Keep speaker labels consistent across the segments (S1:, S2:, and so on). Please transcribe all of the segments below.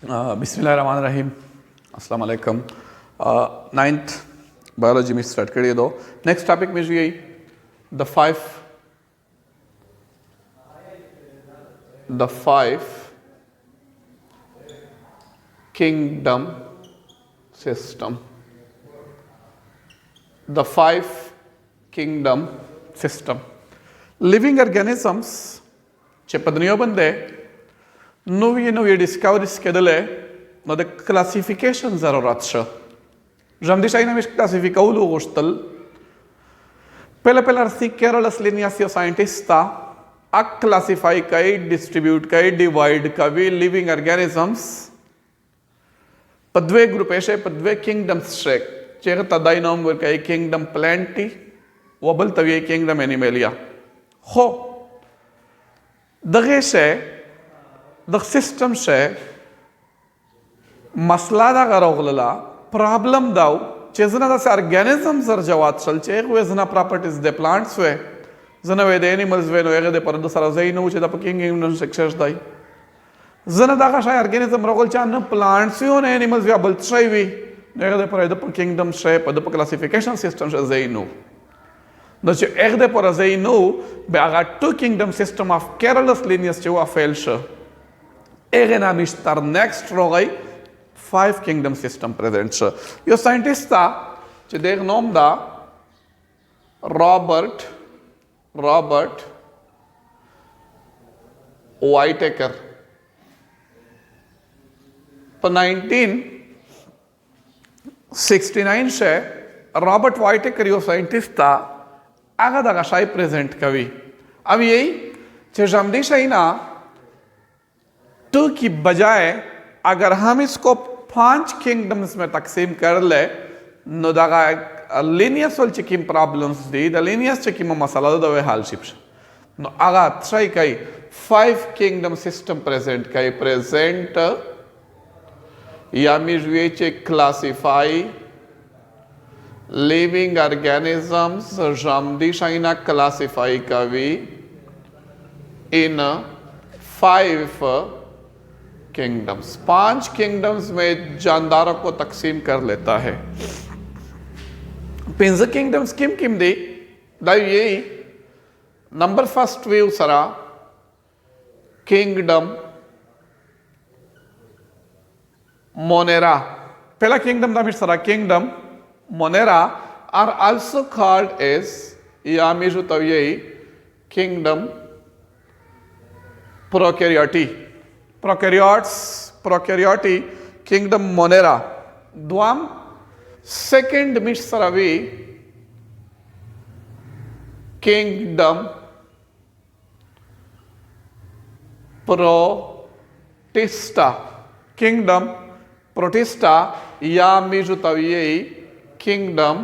S1: बिस्मिल्लाहिर्रहमानिर्रहीम अस्सलाम वालेकुम। 9th बायोलॉजी में स्टार्ट करिए दो। नेक्स्ट टॉपिक में यही the five kingdom system. The five kingdom system living organisms चे पदनियो बंदे नवी डिस्कवरीज केले no de classification zaroratsze. Żam dzisiaj nam classificaulu gostal. Pela si careless lineas scientista a classify kai distribute kai divide kavi living organisms padve grupeshe padve kingdoms shek chega tadainom wer kai kingdom planti wobal tavi kingdom animalia ho dage she the system she मसला दा गरोगलला problem दाव चेजना दा organisms जर जवात चल चे वे जना properties they plants वे जना वे दे एनिमल्स वे नो एगे दे पर दो सारा जैनो चे दा पकिंग इन सक्सेस दाई जना दा का शाय ऑर्गेनिजम रोगल चा न प्लांट्स यो न एनिमल्स वे बल ट्राई वी एगे दे पर द किंगडम शे पर द क्लासिफिकेशन सिस्टम शे जैनो नो चे एगे दे पर जैनो बे आगा two kingdom system of Carolus Linnaeus चे वा फेल्श एगे ना मिस्टर नेक्स्ट रोगई five kingdom system present. Your scientist che deg nom da Robert Whittaker. पर 1969 से रॉबर्ट वाइटेकर यो साइंटिस्ट था आगा दागा शाही प्रेजेंट कवि अब यही चे जमदीशाही ना टू की बजाय अगर हम इसको 5 किंगडम्स में तकसीम कर ले नो दागा लिनियस वल चिकिम प्रॉब्लम्स दी द लिनियस चिकिम मसला दो वे हाल शिप्स नो आगा ट्राई कई 5 किंगडम सिस्टम प्रेजेंट या मिजवे चे क्लासिफाई लिविंग ऑर्गेनिजम्स जमदी शाइना क्लासिफाई कवी इन 5 किंगडम्स 5 किंगडम्स में जानदारों को तकसीम कर लेता है। पिंज किंगडम्स किम दे दाई यही नंबर फर्स्ट व्यू सरा किंगडम मोनेरा पहला किंगडम दा सरा kingdom monera are also called as या मिजु तब यही kingdom prokaryote prokaryote kingdom monera duam second misravi kingdom protista ya mijutavi kingdom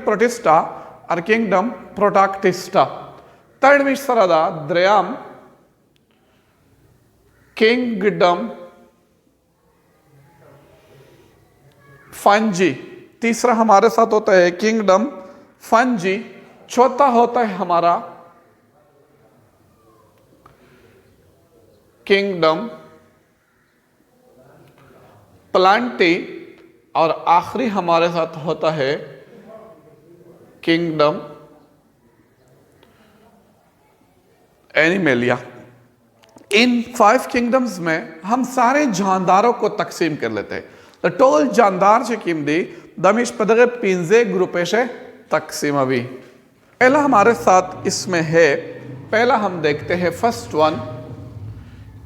S1: protista or kingdom protactista. Third misrada द्रयाम किंगडम फंजी। तीसरा हमारे साथ होता है किंगडम फंजी। चौथा होता है हमारा किंगडम प्लांटी और आखिरी हमारे साथ होता है किंगडम एनिमेलिया। इन 5 किंगडम्स में हम सारे जानदारों को तकसीम कर लेते हैं। द टोल जानदार से किम दी दमिश पदगे पिंजे ग्रुपे से तकसीम अभी पहला हमारे साथ इसमें है। पहला हम देखते हैं first one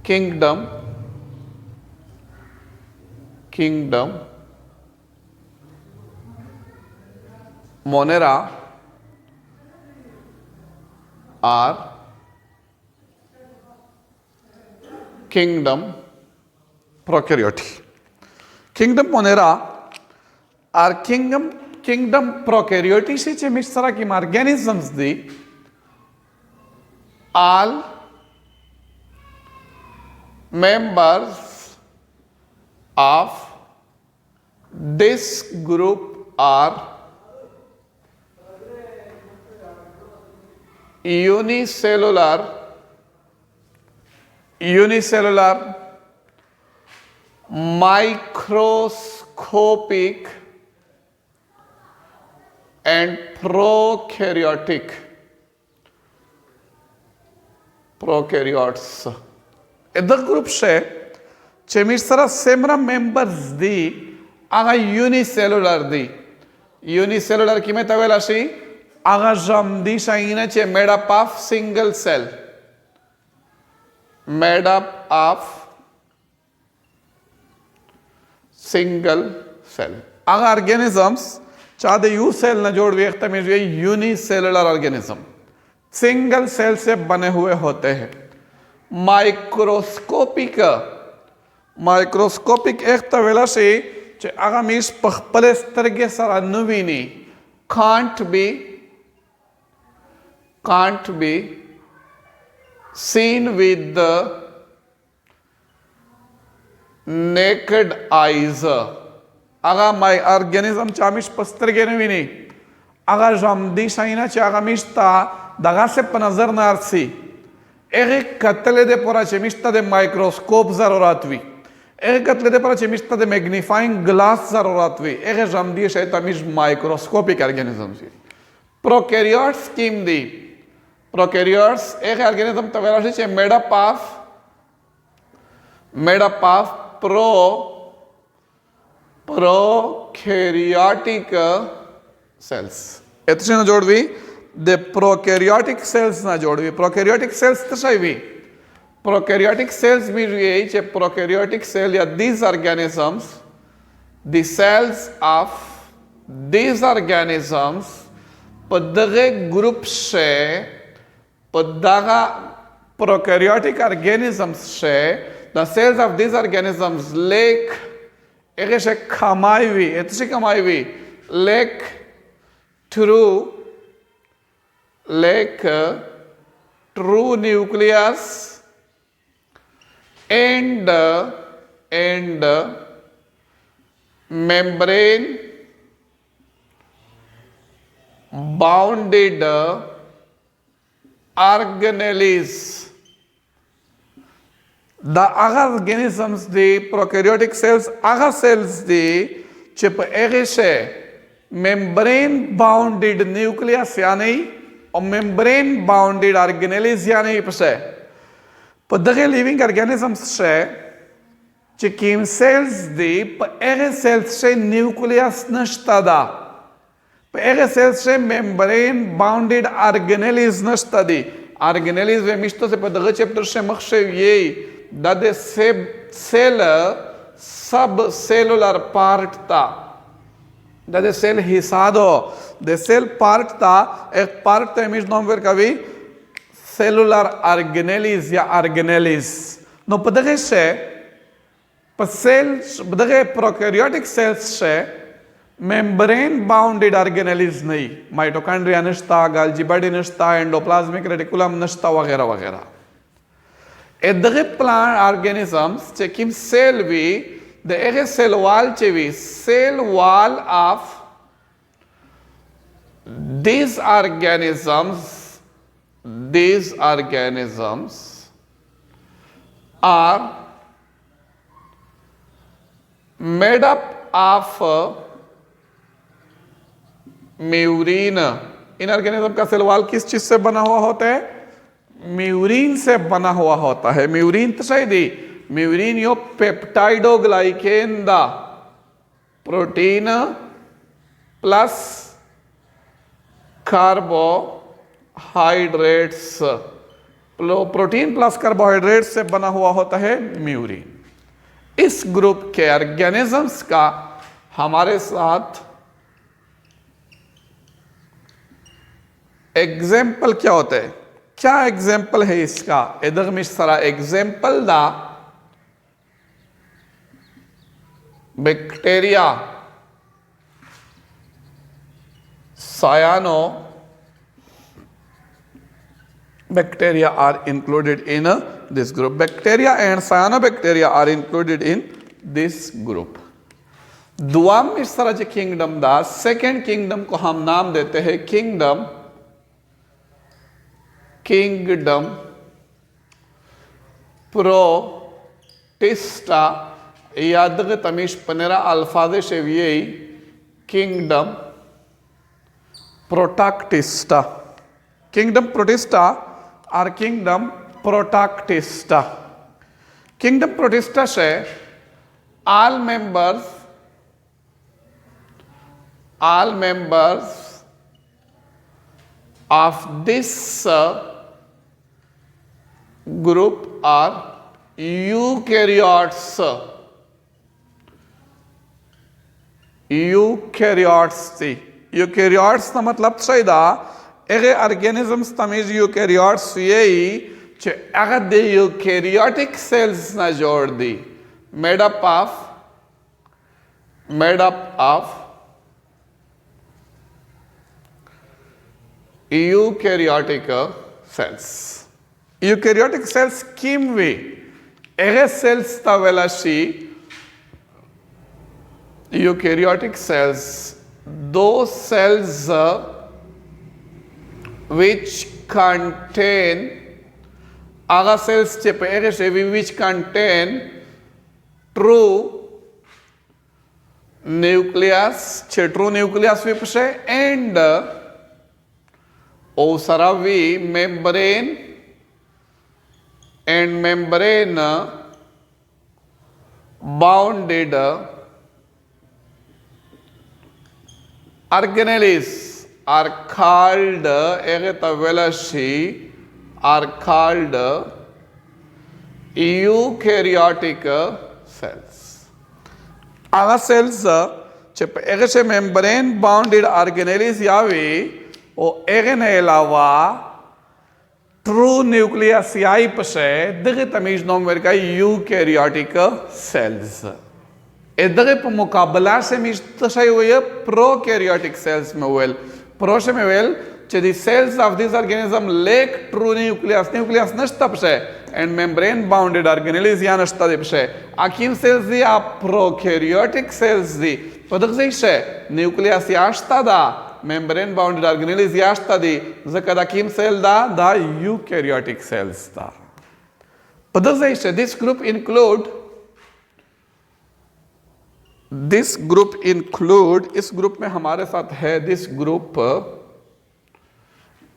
S1: kingdom monera are kingdom prokaryote. Kingdom monera or kingdom prokaryote से चे मिश्रा की organisms the all members of this group are unicellular unicellular, microscopic, and prokaryotic. Prokaryotes. Eda grup she chemisara semra members di aga unicellular di. Unicellular kime tavela shi aga jamdi shaina che made up of single cell. Made up of single cell. Aga organisms चाहते you cell न जोड़ व्यक्त में unicellular organism single cell से बने हुए होते हैं. माइक्रोस्कोपिक एक तवेला से आगामीश पखपले स्तर के सारा नुवीनी can't be seen with the naked eyes. आगा माय ऑर्गेनिज्म चामिश पस्तर के नवीनी आगा जमदी शाइना चागामिश ता दगा से पनजर नारसी एक कतले दे परा चमिश्ता दे माइक्रोस्कोप जरूरत वी एक कतले दे परा चमिश्ता दे मैग्नीफाइंग ग्लास जरूरत वी एक जमदी शाय तमिश माइक्रोस्कोपिक ऑर्गेनिज्म सी. प्रोकैरियोट्स कीम दी प्रोकैरियोट्स एक ऑर्गेनिज्म तवेला से made up of prokaryotic cells. इतने ना जोड़वी the prokaryotic cells ना जोड़वी prokaryotic cells तो सही भी prokaryotic cells भी ये चे prokaryotic cell या these organisms the cells of these organisms पद्धगे group से पद्धगा prokaryotic organisms से the cells of these organisms lack एक से कमाई हुई ऐसे कमाई हुई lake true nucleus and membrane bounded organelles. The organisms, the prokaryotic cells, cells the chip erishe membrane bounded nucleus यानी और membrane bounded organelles यानी पसे पद्धगे living organisms से चिकिम cells the cells से nucleus नष्टा दा cells से membrane bounded organelles नष्टा दी organelles वे मिश्तो से पद्धगे chapter से मख्शे ये that the cell subcellular part था that the cell हिस्सा दो the cell part था एक part था इमेज नॉम वेर कभी cellular organelles या organelles नो पद्धगे से पद्धगे prokaryotic cells से membrane bounded organelles नहीं mitochondria नष्टा Golgi body नष्टा endoplasmic reticulum नष्टा वगैरह वगैरह. Edge plant organisms chekim cell vi the ege cell wall chevi cell wall of these organisms are made up of murein. इन organism का cell wall किस चीज से बना हुआ होता है? म्यूरिन से बना हुआ होता है. म्यूरिन तो सही दी. म्यूरिन यो पेप्टाइडोग्लाइकेन दा protein plus carbohydrates. Protein plus carbohydrates से बना हुआ होता है म्यूरिन. इस ग्रुप के ऑर्गेनिजम्स का हमारे साथ एग्जाम्पल क्या होता है? क्या एग्जाम्पल है इसका? इधर में सारा एग्जाम्पल दा bacteria सायानो bacteria are included in this group. Bacteria and cyanobacteria are included in this group. दुआ में इस तरह के किंगडम दा सेकेंड किंगडम को हम नाम देते हैं kingdom protista iadgă tamish panera alfaze sheviei kingdom protactista. Kingdom protista or kingdom protactista. Kingdom protista se all members of this group are eukaryotes. Eukaryotes का मतलब चाहिदा एगे organisms तमीज eukaryotes यही चे अगर दे eukaryotic cells ना जोड़ दी made up of eukaryotic cells. Eukaryotic cells kim we एगे cells तावेला शी eukaryotic cells, those cells which contain aga cells which contain true nucleus true nucleus vipse and osaravi membrane and membrane bounded organelles are called eukaryotic cells. Our cells membrane bounded organelles yavi o egenelawa true nucleus yai pase dege tamiz nom verka eukaryotic cells. इधर पे मुकाबला से मिश्तशाई हुई है prokaryotic cells में well प्रोशे में well the cells of this organism lack true nucleus नष्टा पसे and membrane bounded organelles या नष्टा दे पसे आकिम cells दी आप prokaryotic cells दी पदक से इसे nucleus याश्ता दा membrane bounded organelles याश्ता दी ज़कद आकिम cell दा eukaryotic cells दा पदक से इसे this group include इस ग्रुप में हमारे साथ है this group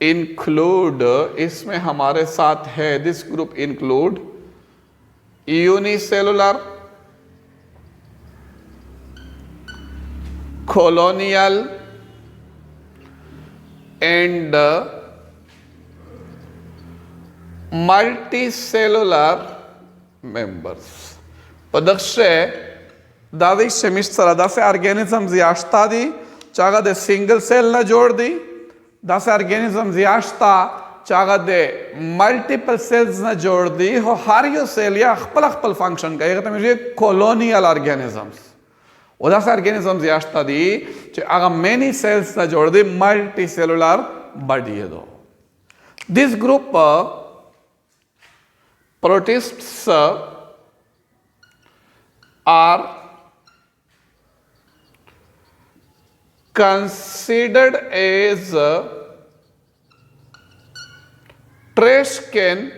S1: include इसमें हमारे साथ है this group include unicellular colonial and multicellular members. पदक्ष दादी शमिश सरादा से ऑर्गेनिज्म्स याश्ता दी चागा दे सिंगल सेल ना जोड़ दी दासे ऑर्गेनिज्म्स याश्ता चागा दे मल्टीपल सेल्स ना जोड़ दी हो हर यो सेल या खपल फंक्शन का ये कहते हैं कॉलोनियल ऑर्गेनिज्म्स वो दासे ऑर्गेनिज्म्स याश्ता दी चागा मेनी सेल्स ना जोड़ दी मल्टी सेलुलर बॉडी है दो this group protists are considered as trash can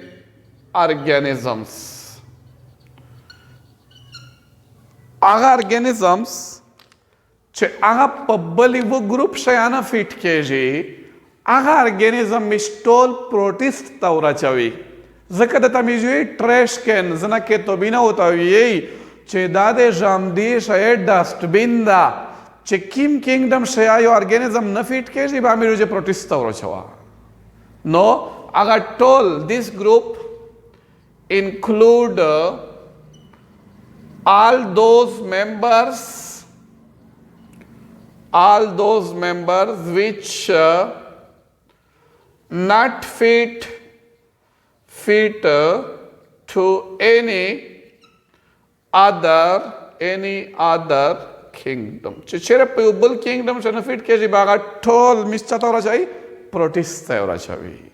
S1: organisms. Aga organisms चे aga पब्बली वो ग्रुप शयाना फिट केजी aga organism मिस्टोल protist ताउरा चावी ज़कद तमीज़ुई trash can जना के तो बिना होता ये चे दादे जामदी शायद डस्टबिन दा चे किम किंगडम शायद organism न फिट केजी बामी रुजे protist ताउरा चावा No, I told this group include all those members which not fit to any other kingdom. Chere pubble kingdom shana fit keji baga tol mischa tora chai protist tora chavi.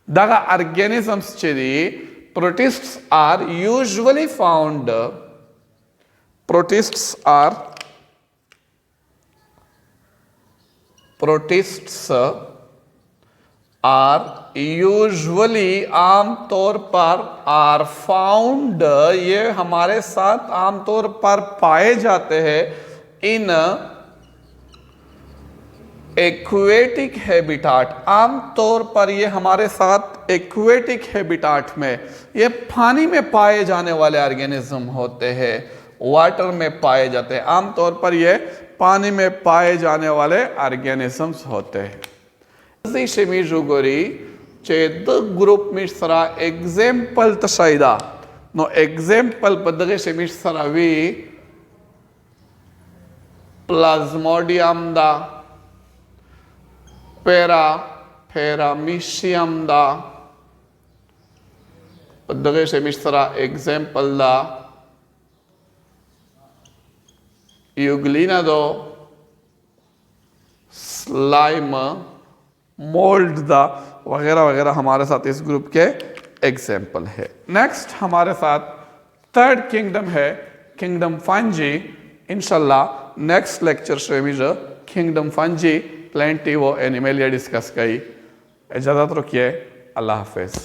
S1: Daga organisms chedi protists are usually found are usually आमतौर पर are found ये हमारे साथ आमतौर पर पाए जाते हैं इन एक्वेटिक हैबिटाट, आमतौर पर ये हमारे साथ एक्वेटिक हैबिटाट में, ये पानी में पाए जाने वाले ऑर्गेनिज्म होते हैं, वाटर में पाए जाते हैं, आमतौर पर ये पानी में पाए जाने वाले ऑर्गेनिजम्स होते हैं। ग्रुप मिश्रा एग्जाम्पल तशाइदा नो एग्जाम्पल बदगे मिश्रा वी प्लाज्मोडियम दा पैरामीशियम दा बदगे मिश्रा एग्जाम्पल दा यूग्लिना दो स्लाइम मोल्ड दा वगैरह वगैरह हमारे साथ इस ग्रुप के एग्जाम्पल है। नेक्स्ट हमारे साथ थर्ड किंगडम है किंगडम फंजी। इंशाल्लाह नेक्स्ट लेक्चर से मुझे किंगडम फंजी प्लेंटी वो एनिमल डिस्कस करी। इजाज़त रखिए, अल्लाह हाफिज़।